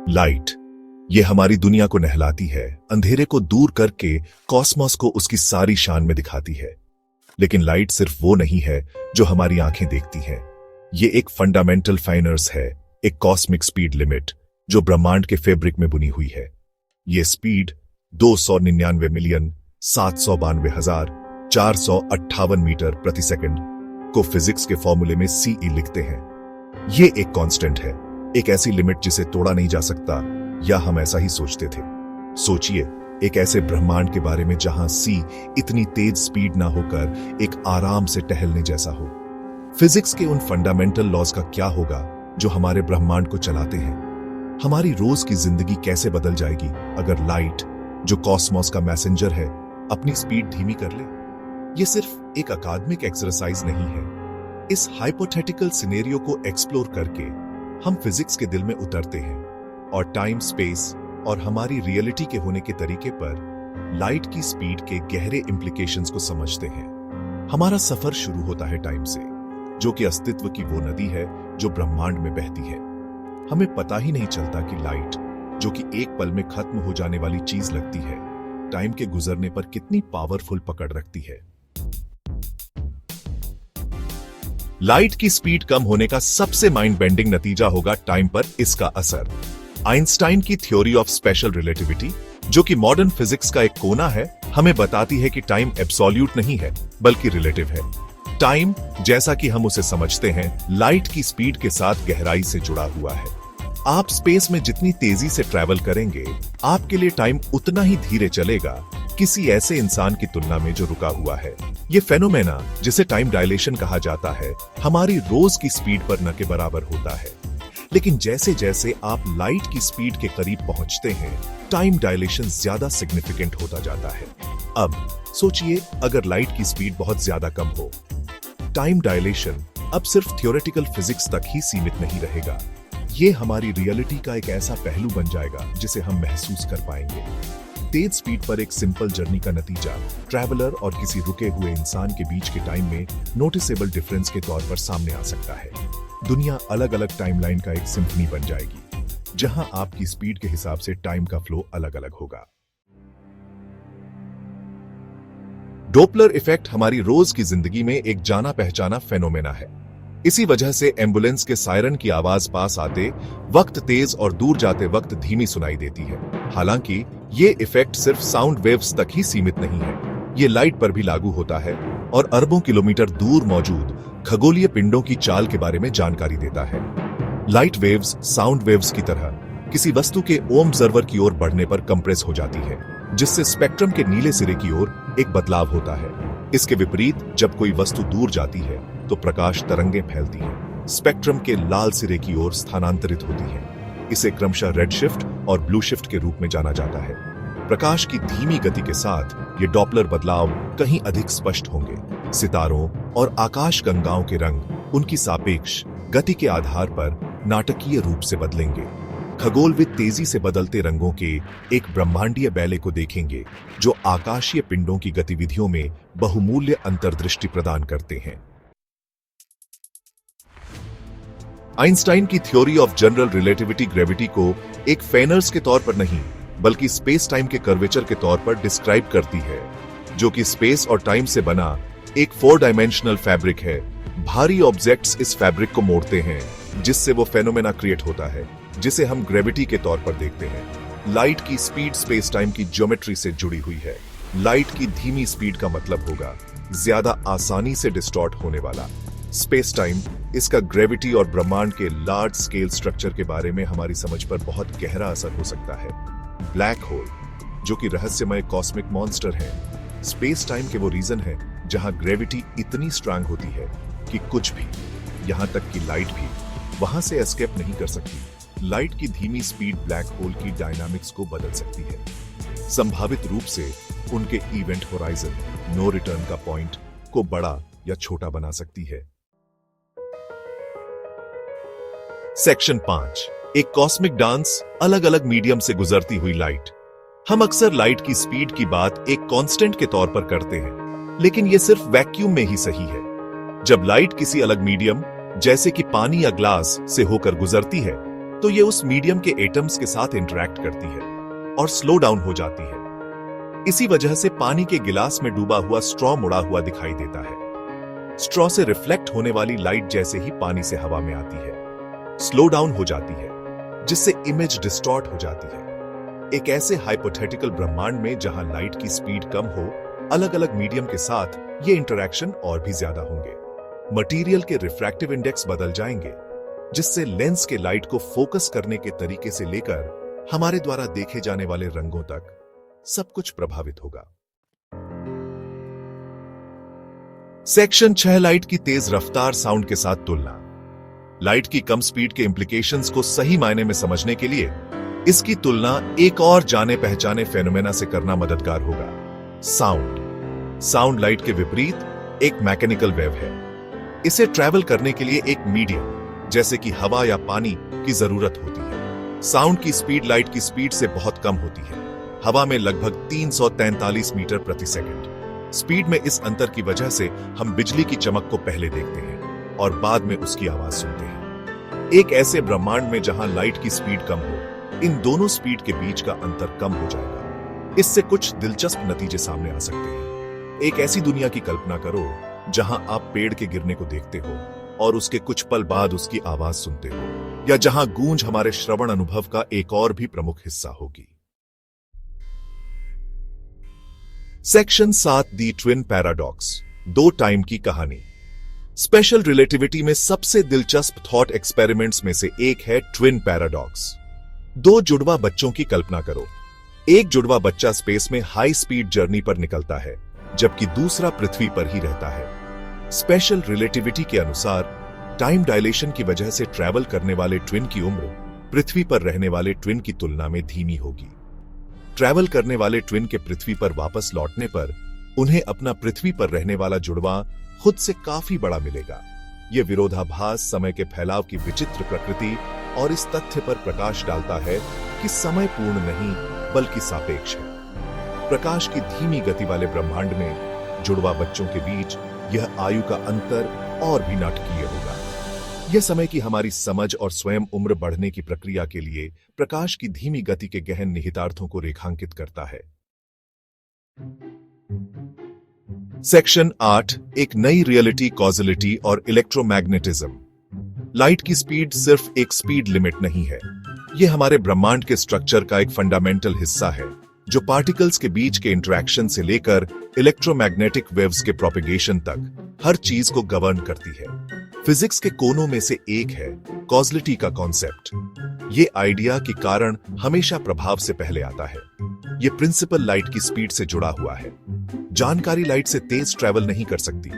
Light, ये हमारी दुनिया को नहलाती है, अंधेरे को दूर करके कॉस्मोस को उसकी सारी शान में दिखाती है। लेकिन लाइट सिर्फ वो नहीं है जो हमारी आंखें देखती हैं। ये एक फंडामेंटल फाइनर्स है, एक कॉस्मिक स्पीड लिमिट जो ब्रह्मांड के फैब्रिक में बुनी हुई है। ये स्पीड 299,792,458 मीटर प्रति सेकंड को फिजिक्स के फॉर्मूले में सीई लिखते हैं। ये एक कांस्टेंट है, एक ऐसी लिमिट जिसे तोड़ा नहीं जा सकता, या हम ऐसा ही सोचते थे। सोचिए, एक ऐसे ब्रह्मांड के बारे में जहां सी इतनी तेज स्पीड ना होकर एक आराम से टहलने जैसा हो। फिजिक्स के उन फंडामेंटल लॉज का क्या होगा जो हमारे ब्रह्मांड को चलाते हैं? हमारी रोज की जिंदगी कैसे बदल जाएगी अगर लाइट, जो कॉस्मोस का मैसेंजर है, अपनी स्पीड धीमी कर ले? ये सिर्फ एक अकादमिक एक्सरसाइज नहीं है। इस हाइपोथेटिकल सिनेरियो को एक्सप्लोर करके हम फिजिक्स के दिल में उतरते हैं और टाइम, स्पेस और हमारी रियलिटी के होने के तरीके पर लाइट की स्पीड के गहरे इंप्लीकेशंस को समझते हैं। हमारा सफर शुरू होता है टाइम से, जो कि अस्तित्व की वो नदी है जो ब्रह्मांड में बहती है। हमें पता ही नहीं चलता कि लाइट, जो कि एक पल में खत्म हो जाने वाली चीज लगती है, टाइम के गुजरने पर कितनी पावरफुल पकड़ रखती है। लाइट की स्पीड कम होने का सबसे माइंड बेंडिंग नतीजा होगा टाइम पर इसका असर। आइंस्टाइन की थ्योरी ऑफ स्पेशल रिलेटिविटी, जो कि मॉडर्न फिजिक्स का एक कोना है, हमें बताती है कि टाइम एब्सोल्यूट नहीं है बल्कि रिलेटिव है। टाइम, जैसा कि हम उसे समझते हैं, लाइट की स्पीड के साथ गहराई से जुड़ा हुआ है। आप स्पेस में जितनी तेजी से ट्रैवल करेंगे, आपके लिए टाइम उतना ही धीरे चलेगा किसी ऐसे इंसान की तुलना में जो रुका हुआ है। ये फेनोमेना, जिसे टाइम डायलेशन कहा जाता है, हमारी रोज की स्पीड पर न के बराबर होता है। लेकिन जैसे जैसे आप लाइट की स्पीड के करीब पहुंचते हैं, टाइम डायलेशन ज्यादा सिग्निफिकेंट होता जाता है। अब सोचिए, अगर लाइट की स्पीड बहुत ज्यादा कम हो, टाइम डायलेशन अब सिर्फ थ्योरेटिकल फिजिक्स तक ही सीमित नहीं रहेगा। ये हमारी रियलिटी का एक ऐसा पहलू बन जाएगा जिसे हम महसूस कर पाएंगे। तेज स्पीड पर एक सिंपल जर्नी का नतीजा ट्रैवलर और किसी रुके हुए इंसान के बीच के टाइम में नोटिसेबल डिफरेंस के तौर पर सामने आ सकता है। दुनिया अलग अलग टाइमलाइन का एक सिम्फनी बन जाएगी, जहां आपकी स्पीड के हिसाब से टाइम का फ्लो अलग अलग होगा। डोपलर इफेक्ट हमारी रोज की जिंदगी में एक जाना पहचाना फेनोमेना है। इसी वजह से एम्बुलेंस के सायरन की आवाज पास आते वक्त तेज और दूर जाते वक्त धीमी सुनाई देती है। हालांकि ये इफेक्ट सिर्फ साउंड वेव्स तक ही सीमित नहीं है, ये लाइट पर भी लागू होता है और अरबों किलोमीटर दूर मौजूद खगोलीय पिंडों की चाल के बारे में जानकारी देता है। लाइट वेव्स साउंड वेव्स की तरह किसी वस्तु के ऑब्जर्वर की ओर बढ़ने पर कंप्रेस हो जाती है, जिससे स्पेक्ट्रम के नीले सिरे की ओर एक बदलाव होता है। इसके विपरीत, जब कोई वस्तु दूर जाती है तो प्रकाश तरंगें फैलती हैं, स्पेक्ट्रम के लाल सिरे की ओर स्थानांतरित होती हैं। इसे क्रमशः रेड शिफ्ट और ब्लू शिफ्ट के रूप में जाना जाता है। प्रकाश की धीमी गति के साथ ये डॉपलर बदलाव कहीं अधिक स्पष्ट होंगे। सितारों और आकाश गंगाओं के रंग उनकी सापेक्ष गति के आधार पर नाटकीय रूप से बदलेंगे। खगोलविद तेजी से बदलते रंगों के एक ब्रह्मांडीय बैले को देखेंगे, जो आकाशीय पिंडों की गतिविधियों में बहुमूल्य अंतर्दृष्टि प्रदान करते हैं। आइंस्टाइन की theory of general relativity gravity को एक फेनर्स के तौर पर नहीं, बल्कि स्पेस टाइम के कर्वेचर के तौर पर डिस्क्राइब करती है, जो कि स्पेस और टाइम से बना एक 4 डायमेंशनल फैब्रिक है। भारी ऑब्जेक्ट्स इस फैब्रिक को मोड़ते हैं, जिससे वो फेनोमेना क्रिएट होता है जिसे हम ग्रेविटी के तौर पर देखते हैं। लाइट की स्पीड स्पेस टाइम की ज्योमेट्री से जुड़ी हुई है। लाइट की धीमी स्पीड का मतलब होगा ज्यादा आसानी से डिस्टॉर्ट होने वाला स्पेस टाइम। इसका ग्रेविटी और ब्रह्मांड के लार्ज स्केल स्ट्रक्चर के बारे में हमारी समझ पर बहुत गहरा असर हो सकता है। ब्लैक होल, जो कि रहस्यमय कॉस्मिक मॉन्स्टर है, स्पेस टाइम के वो रीजन है जहां ग्रेविटी इतनी स्ट्रांग होती है कि कुछ भी, यहां तक कि लाइट भी, वहां से एस्केप नहीं कर सकती। लाइट की धीमी स्पीड ब्लैक होल की डायनामिक्स को बदल सकती है, संभावित रूप से उनके इवेंट होराइजन, नो रिटर्न का पॉइंट को बड़ा या छोटा बना सकती है। सेक्शन 5, एक कॉस्मिक डांस, अलग अलग मीडियम से गुजरती हुई लाइट। हम अक्सर लाइट की स्पीड की बात एक कांस्टेंट के तौर पर करते हैं, लेकिन यह सिर्फ वैक्यूम में ही सही है। जब लाइट किसी अलग मीडियम, जैसे कि पानी या ग्लास, से होकर गुजरती है, तो ये उस मीडियम के एटम्स के साथ इंटरैक्ट करती है और स्लो डाउन हो जाती है। इसी वजह से पानी के गिलास में डूबा हुआ स्ट्रॉ मुड़ा हुआ दिखाई देता है। स्ट्रॉ से रिफ्लेक्ट होने वाली लाइट जैसे ही पानी से हवा में आती है, स्लो डाउन हो जाती है, जिससे इमेज डिस्टॉर्ट हो जाती है। एक ऐसे हाइपोथेटिकल ब्रह्मांड में जहां लाइट की स्पीड कम हो, अलग अलग मीडियम के साथ ये इंटरैक्शन और भी ज्यादा होंगे। मटेरियल के रिफ्रैक्टिव इंडेक्स बदल जाएंगे, जिससे लेंस के लाइट को फोकस करने के तरीके से लेकर हमारे द्वारा देखे जाने वाले रंगों तक सब कुछ प्रभावित होगा। सेक्शन 6, लाइट की तेज रफ्तार साउंड के साथ तुलना। लाइट की कम स्पीड के इंप्लीकेशंस को सही मायने में समझने के लिए इसकी तुलना एक और जाने पहचाने फेनोमेना से करना मददगार होगा, साउंड। साउंड लाइट के विपरीत एक मैकेनिकल वेव है। इसे ट्रैवल करने के लिए एक मीडियम जैसे कि हवा या पानी की जरूरत होती है। साउंड की स्पीड लाइट की स्पीड से बहुत कम होती है, हवा में लगभग 343 मीटर प्रति सेकंड। स्पीड में इस अंतर की वजह से हम बिजली की चमक को पहले देखते हैं और बाद में उसकी आवाज सुनते हैं। एक ऐसे ब्रह्मांड में जहां लाइट की स्पीड कम हो, इन दोनों स्पीड के बीच का अंतर कम हो जाएगा। इससे कुछ दिलचस्प नतीजे सामने आ सकते हैं। एक ऐसी दुनिया की कल्पना करो जहां आप पेड़ के गिरने को देखते हो और उसके कुछ पल बाद उसकी आवाज सुनते हो, या जहां गूंज हमारे श्रवण अनुभव का एक और भी प्रमुख हिस्सा होगी। सेक्शन 7, दी ट्विन पैराडॉक्स, दो टाइम की कहानी। स्पेशल रिलेटिविटी में सबसे दिलचस्प थॉट एक्सपेरिमेंट्स में से एक है ट्विन पैराडॉक्स। दो जुड़वा बच्चों की कल्पना करो। एक जुड़वा बच्चा स्पेस में हाई स्पीड जर्नी पर निकलता है, जबकि दूसरा पृथ्वी पर ही रहता है। स्पेशल रिलेटिविटी के अनुसार टाइम डायलेशन की वजह से ट्रैवल करने वाले ट्विन की उम्र पृथ्वी पर रहने वाले ट्विन की तुलना में धीमी होगी। ट्रैवल करने वाले ट्विन के पृथ्वी पर वापस लौटने पर उन्हें अपना पृथ्वी पर रहने वाला जुड़वा खुद से काफी बड़ा मिलेगा। यह विरोधाभास समय के फैलाव की विचित्र प्रकृति और इस तथ्य पर प्रकाश डालता है कि समय पूर्ण नहीं बल्कि सापेक्ष है। प्रकाश की धीमी गति वाले ब्रह्मांड में जुड़वा बच्चों के बीच यह आयु का अंतर और भी नाटकीय होगा। यह समय की हमारी समझ और स्वयं उम्र बढ़ने की प्रक्रिया के लिए प्रकाश की धीमी गति के गहन निहितार्थों को रेखांकित करता है। सेक्शन 8, एक नई रियलिटी, कॉजलिटी और इलेक्ट्रोमैग्नेटिज्म। लाइट की स्पीड सिर्फ एक स्पीड लिमिट नहीं है, यह हमारे ब्रह्मांड के स्ट्रक्चर का एक फंडामेंटल हिस्सा है, जो पार्टिकल्स के बीच के इंटरैक्शन से लेकर इलेक्ट्रोमैग्नेटिक वेव्स के प्रोपेगेशन तक हर चीज को गवर्न करती है। फिजिक्स के कोनों में से एक है कॉजलिटी का कॉन्सेप्ट। ये आइडिया कि कारण हमेशा प्रभाव से पहले आता है। ये प्रिंसिपल लाइट की स्पीड से जुड़ा हुआ है। जानकारी लाइट से तेज ट्रैवल नहीं कर सकती,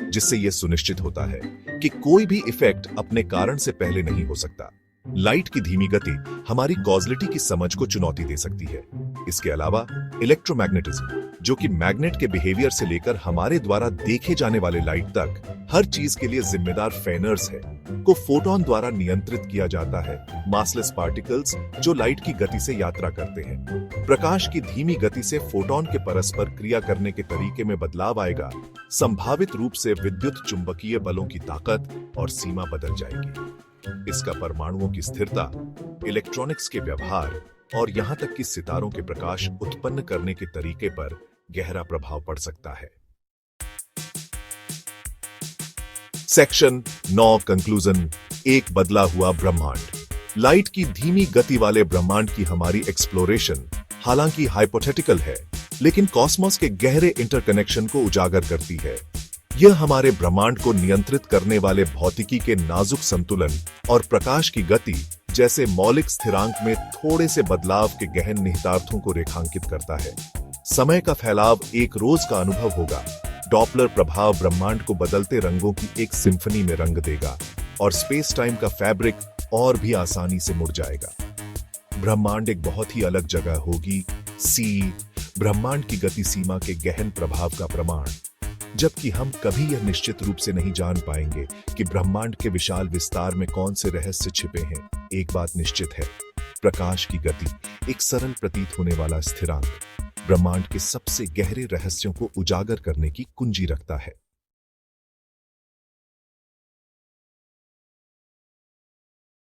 जिससे यह सुनिश्चित होता है कि कोई भी इफेक्ट अपने कारण से पहले नहीं हो सकता। लाइट की धीमी गति हमारी कॉजलिटी की समझ को चुनौती दे सकती है। इसके अलावा इलेक्ट्रोमैग्नेटिज्म, जो कि मैग्नेट के बिहेवियर से लेकर हमारे द्वारा देखे जाने वाले लाइट तक हर चीज के लिए जिम्मेदार फेनर्स है, को फोटोन द्वारा नियंत्रित किया जाता है। मासलेस पार्टिकल्स जो लाइट की गति से यात्रा करते हैं। प्रकाश की धीमी गति से फोटोन के परस्पर क्रिया करने के तरीके में बदलाव आएगा। संभावित रूप से विद्युत चुंबकीय बलों की ताकत और सीमा बदल जाएगी। इसका परमाणुओं की स्थिरता, इलेक्ट्रॉनिक्स के व्यवहार और यहां तक कि सितारों के प्रकाश उत्पन्न करने के तरीके पर गहरा प्रभाव पड़ सकता है। सेक्शन 9, कंक्लूजन, एक बदला हुआ ब्रह्मांड। लाइट की धीमी गति वाले ब्रह्मांड की हमारी एक्सप्लोरेशन हालांकि हाइपोथेटिकल है, लेकिन कॉस्मोस के गहरे इंटरकनेक्शन को उजागर करती है। यह हमारे ब्रह्मांड को नियंत्रित करने वाले भौतिकी के नाजुक संतुलन और प्रकाश की गति जैसे मौलिक स्थिरांक में थोड़े से बदलाव के गहन निहितार्थों को रेखांकित करता है। समय का फैलाव एक रोज का अनुभव होगा। डॉपलर प्रभाव ब्रह्मांड को बदलते रंगों की एक सिम्फनी में रंग देगा और स्पेस टाइम का फैब्रिक और भी आसानी से मुड़ जाएगा। ब्रह्मांड एक बहुत ही अलग जगह होगी। सी, ब्रह्मांड की गति सीमा के गहन प्रभाव का प्रमाण, जबकि हम कभी यह निश्चित रूप से नहीं जान पाएंगे कि ब्रह्मांड के विशाल विस्तार में कौन से रहस्य छिपे हैं। एक बात निश्चित है, प्रकाश की गति, एक सरल प्रतीत होने वाला स्थिरांक, ब्रह्मांड के सबसे गहरे रहस्यों को उजागर करने की कुंजी रखता है।